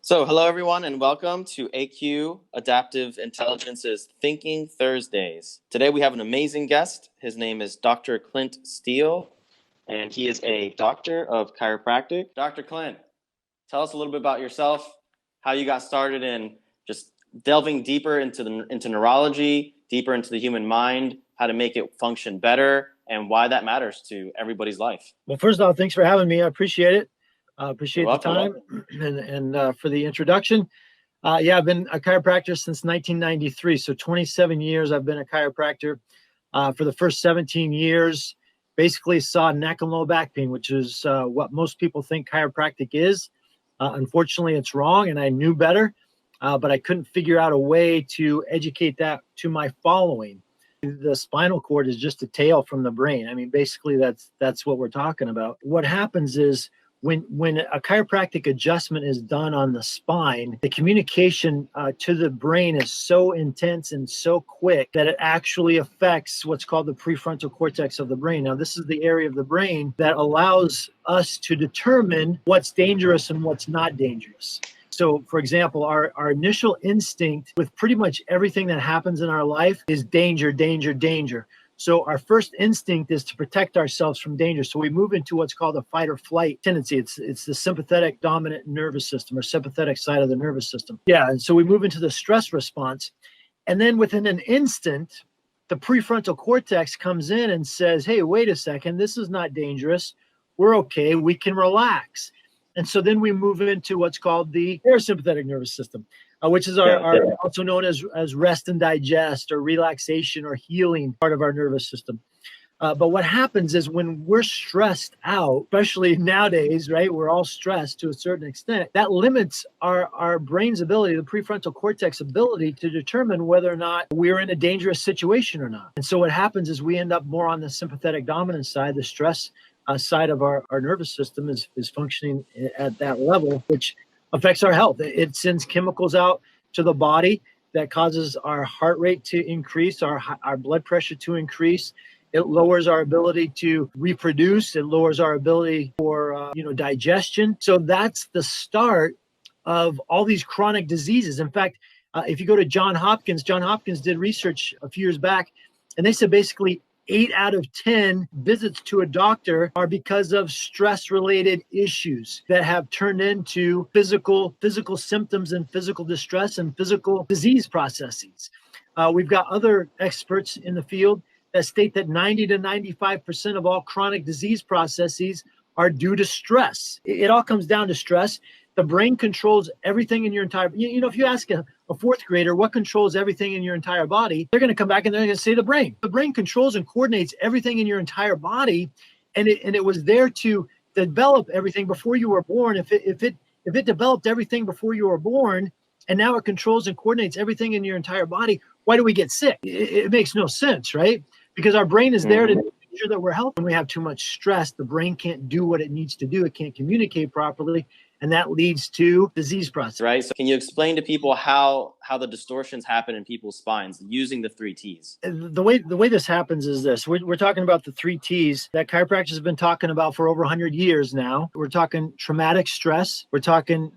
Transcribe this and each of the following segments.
So, hello everyone, and welcome to AQ Adaptive Intelligence's Thinking Thursdays. Today we have an amazing guest. His name is Dr. CLINT STEELE, and he is a doctor of chiropractic. Dr. CLINT, tell us a little bit about yourself, how you got started in just delving deeper into neurology, deeper into the human mind, how to make it function better, and why that matters to everybody's life. Well, first of all, thanks for having me. I appreciate it. Appreciate the time and for the introduction. Yeah, I've been a chiropractor since 1993, so 27 years I've been a chiropractor. For the first 17 years, basically saw neck and low back pain, which is what most people think chiropractic is. Unfortunately, it's wrong, and I knew better, but I couldn't figure out a way to educate that to my following. The spinal cord is just a tail from the brain. I mean, basically, that's what we're talking about. What happens is when a chiropractic adjustment is done on the spine, the communication to the brain is so intense and so quick that it actually affects what's called the prefrontal cortex of the brain. Now, this is the area of the brain that allows us to determine what's dangerous and what's not dangerous. So, for example, our initial instinct with pretty much everything that happens in our life is danger, danger, danger. So our first instinct is to protect ourselves from danger. So we move into what's called a fight or flight tendency. It's the sympathetic dominant nervous system or sympathetic side of the nervous system. Yeah, and so we move into the stress response. And then within an instant, the prefrontal cortex comes in and says, hey, wait a second, this is not dangerous. We're okay, we can relax. And so then we move into what's called the parasympathetic nervous system, which is our also known as rest and digest or relaxation or healing part of our nervous system. But what happens is when we're stressed out, especially nowadays, right, we're all stressed to a certain extent, that limits our brain's ability, the prefrontal cortex ability to determine whether or not we're in a dangerous situation or not. And so what happens is we end up more on the sympathetic dominant side, the stress side of our nervous system is functioning at that level, which affects our health. It sends chemicals out to the body that causes our heart rate to increase, our blood pressure to increase. It lowers our ability to reproduce. It lowers our ability for digestion. So that's the start of all these chronic diseases. In fact, if you go to Johns Hopkins did research a few years back, and they said basically 8 out of 10 visits to a doctor are because of stress-related issues that have turned into physical symptoms and physical distress and physical disease processes. We've got other experts in the field that state that 90 to 95% of all chronic disease processes are due to stress. It all comes down to stress. The brain controls everything in your entire, if you ask a fourth grader what controls everything in your entire body, they're going to come back and they're going to say the brain. The brain controls and coordinates everything in your entire body, and it was there to develop everything before you were born. If it developed everything before you were born, and now it controls and coordinates everything in your entire body, why do we get sick? It makes no sense, right? Because our brain is there to make sure that we're healthy. When we have too much stress, the brain can't do what it needs to do. It can't communicate properly. And that leads to disease process. Right. So can you explain to people how the distortions happen in people's spines using the 3 T's? The way this happens is this. We're talking about the 3 T's that chiropractors have been talking about for over 100 years now. We're talking traumatic stress. We're talking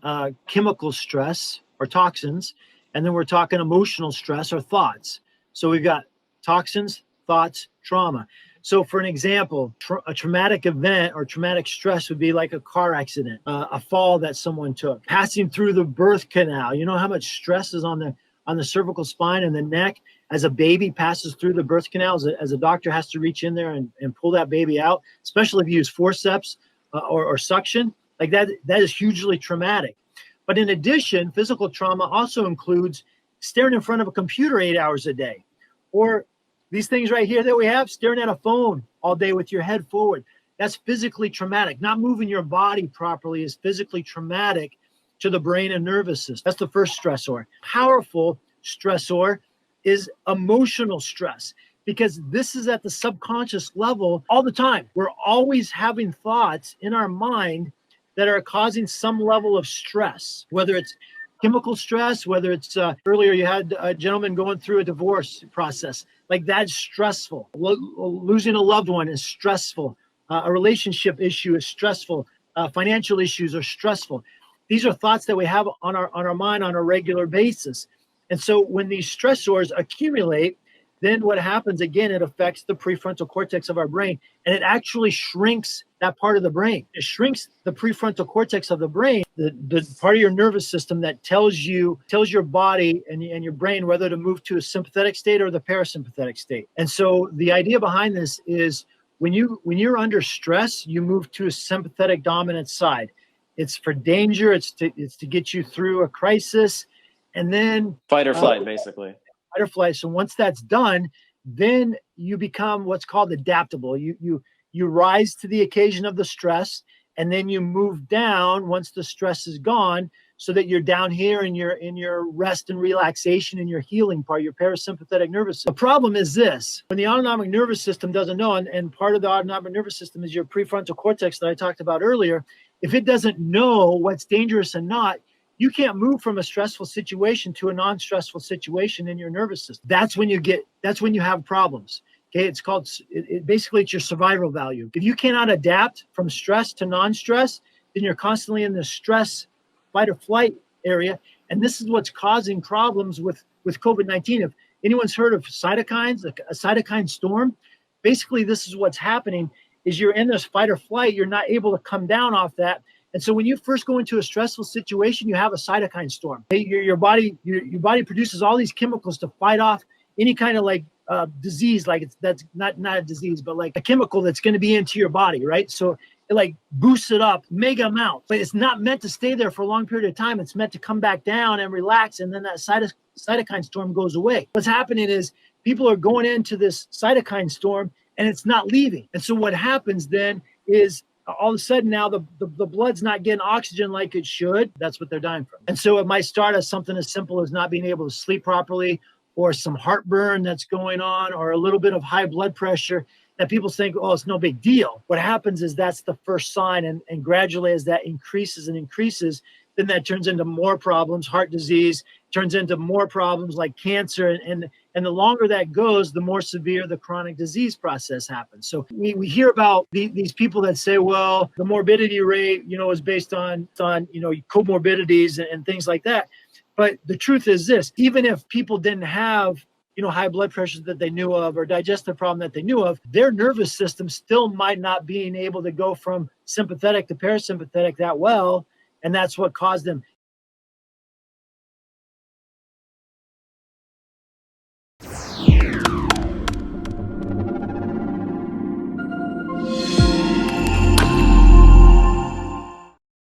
chemical stress or toxins. And then we're talking emotional stress or thoughts. So we've got toxins, thoughts, trauma. So for an example, a traumatic event or traumatic stress would be like a car accident, a fall that someone took, passing through the birth canal. You know how much stress is on the cervical spine and the neck as a baby passes through the birth canal, as a doctor has to reach in there and pull that baby out, especially if you use forceps or suction. Like that is hugely traumatic. But in addition, physical trauma also includes staring in front of a computer 8 hours a day, or these things right here that we have, staring at a phone all day with your head forward. That's physically traumatic. Not moving your body properly is physically traumatic to the brain and nervous system. That's the first stressor. Powerful stressor is emotional stress, because this is at the subconscious level all the time. We're always having thoughts in our mind that are causing some level of stress, whether it's chemical stress, whether it's earlier you had a gentleman going through a divorce process. Like that's stressful. Losing a loved one is stressful. A relationship issue is stressful. Financial issues are stressful. These are thoughts that we have on our mind on a regular basis. And so when these stressors accumulate, then what happens, again, it affects the prefrontal cortex of our brain, and it actually shrinks that part of the brain. It shrinks the prefrontal cortex of the brain, the part of your nervous system that tells your body and your brain whether to move to a sympathetic state or the parasympathetic state. And so the idea behind this is when you're under stress, you move to a sympathetic dominant side. It's for danger. It's to get you through a crisis, and then fight or flight, basically. Fight or flight. So once that's done, then you become what's called adaptable. You rise to the occasion of the stress, and then you move down once the stress is gone, so that you're down here in your rest and relaxation and your healing part, your parasympathetic nervous system. The problem is this: when the autonomic nervous system doesn't know, and part of the autonomic nervous system is your prefrontal cortex that I talked about earlier. If it doesn't know what's dangerous and not, you can't move from a stressful situation to a non-stressful situation in your nervous system. That's when you have problems. Okay, it's called, basically it's your survival value. If you cannot adapt from stress to non-stress, then you're constantly in the stress, fight or flight area. And this is what's causing problems with COVID-19. If anyone's heard of cytokines, like a cytokine storm, basically this is what's happening is you're in this fight or flight, you're not able to come down off that. And so when you first go into a stressful situation, you have a cytokine storm. Your body produces all these chemicals to fight off any kind of like disease, like that's not a disease, but like a chemical that's going to be into your body, right? So it like boosts it up mega amount, but it's not meant to stay there for a long period of time. It's meant to come back down and relax, and then that cytokine storm goes away. What's happening is people are going into this cytokine storm and it's not leaving. And so what happens then is all of a sudden now the blood's not getting oxygen like it should. That's what they're dying from. And so it might start as something as simple as not being able to sleep properly, or some heartburn that's going on, or a little bit of high blood pressure that people think, oh, it's no big deal. What happens is that's the first sign. And gradually as that increases and increases, then that turns into more problems, heart disease, turns into more problems like cancer. And the longer that goes, the more severe the chronic disease process happens. So we hear about these people that say, well, the morbidity rate, is based on comorbidities and things like that. But the truth is this: even if people didn't have, high blood pressure that they knew of or digestive problem that they knew of, their nervous system still might not being able to go from sympathetic to parasympathetic that well. And that's what caused them.